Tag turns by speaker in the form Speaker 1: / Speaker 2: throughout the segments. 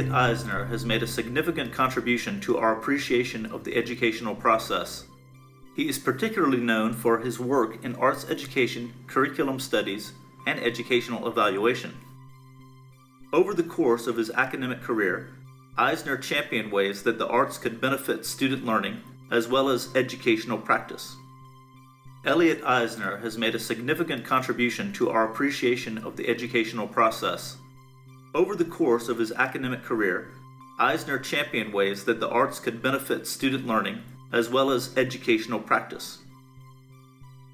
Speaker 1: Elliot Eisner has made a significant contribution to our appreciation of the educational process. He is particularly known for his work in arts education, curriculum studies, and educational evaluation. Over the course of his academic career, Eisner championed ways that the arts could benefit student learning as well as educational practice. Elliot Eisner has made a significant contribution to our appreciation of the educational process. Over the course of his academic career, Eisner championed ways that the arts could benefit student learning as well as educational practice.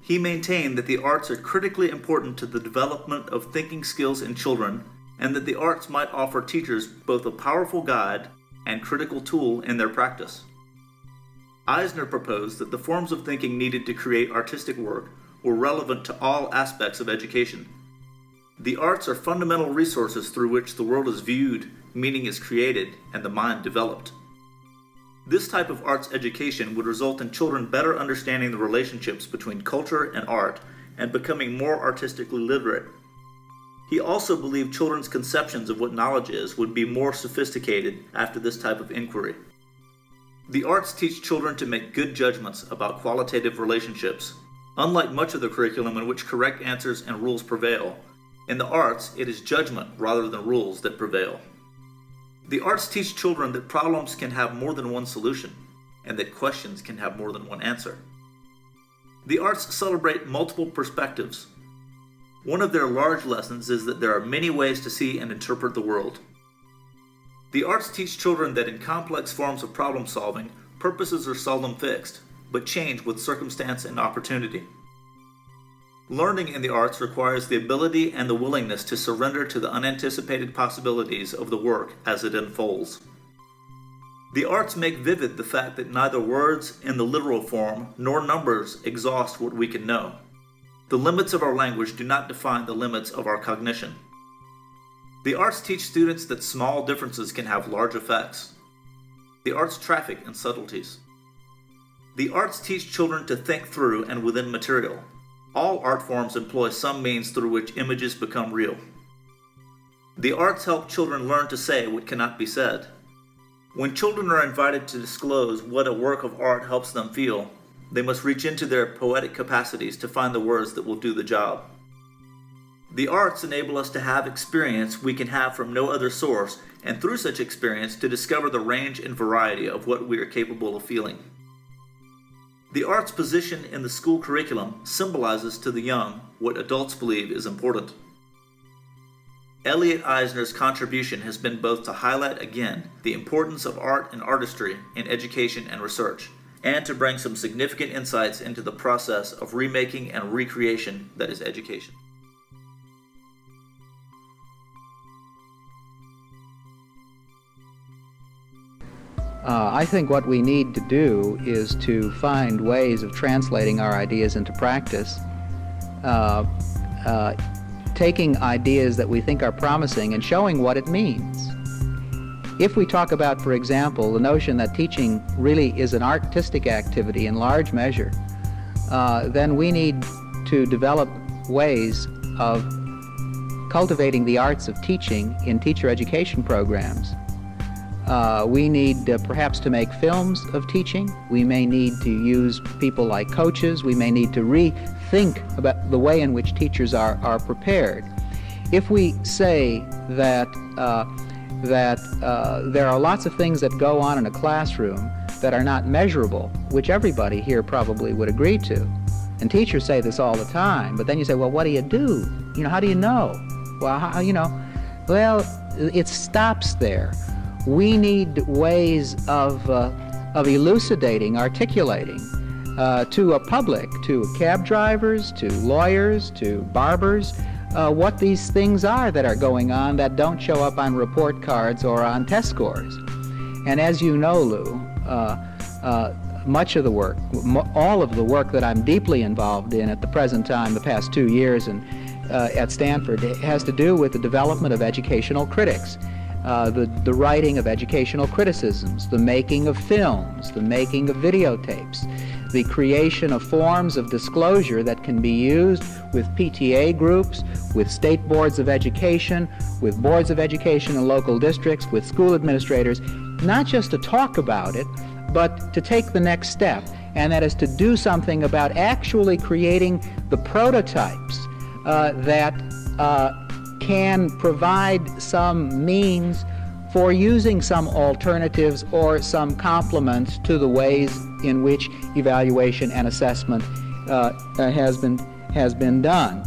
Speaker 1: He maintained that the arts are critically important to the development of thinking skills in children, and that the arts might offer teachers both a powerful guide and critical tool in their practice. Eisner proposed that the forms of thinking needed to create artistic work were relevant to all aspects of education. The arts are fundamental resources through which the world is viewed, meaning is created, and the mind developed. This type of arts education would result in children better understanding the relationships between culture and art and becoming more artistically literate. He also believed children's conceptions of what knowledge is would be more sophisticated after this type of inquiry. The arts teach children to make good judgments about qualitative relationships. Unlike much of the curriculum in which correct answers and rules prevail, in the arts it is judgment rather than rules that prevail. The arts teach children that problems can have more than one solution, and that questions can have more than one answer. The arts celebrate multiple perspectives. One of their large lessons is that there are many ways to see and interpret the world. The arts teach children that in complex forms of problem solving, purposes are seldom fixed, but change with circumstance and opportunity. Learning in the arts requires the ability and the willingness to surrender to the unanticipated possibilities of the work as it unfolds. The arts make vivid the fact that neither words in the literal form nor numbers exhaust what we can know. The limits of our language do not define the limits of our cognition. The arts teach students that small differences can have large effects. The arts traffic in subtleties. The arts teach children to think through and within material. All art forms employ some means through which images become real. The arts help children learn to say what cannot be said. When children are invited to disclose what a work of art helps them feel, they must reach into their poetic capacities to find the words that will do the job. The arts enable us to have experience we can have from no other source, and through such experience to discover the range and variety of what we are capable of feeling. The arts position in the school curriculum symbolizes to the young what adults believe is important. Elliot Eisner's contribution has been both to highlight again the importance of art and artistry in education and research, and to bring some significant insights into the process of remaking and recreation that is education.
Speaker 2: I think what we need to do is to find ways of translating our ideas into practice, taking ideas that we think are promising and showing what it means. If we talk about, for example, the notion that teaching really is an artistic activity in large measure, then we need to develop ways of cultivating the arts of teaching in teacher education programs. We need perhaps to make films of teaching. We may need to use people like coaches. We may need to rethink about the way in which teachers are prepared. If we say that there are lots of things that go on in a classroom that are not measurable, which everybody here probably would agree to, and teachers say this all the time, but then you say, well, what do you do? How do you know? Well, well, it stops there. We need ways of elucidating, articulating to a public, to cab drivers, to lawyers, to barbers, what these things are that are going on that don't show up on report cards or on test scores. And as you know, Lou, much of the work, all of the work that I'm deeply involved in at the present time, the past 2 years at Stanford, has to do with the development of educational critics. The writing of educational criticisms, the making of films, the making of videotapes, the creation of forms of disclosure that can be used with PTA groups, with state boards of education, with boards of education in local districts, with school administrators, not just to talk about it, but to take the next step, and that is to do something about actually creating the prototypes that can provide some means for using some alternatives or some complements to the ways in which evaluation and assessment has been done.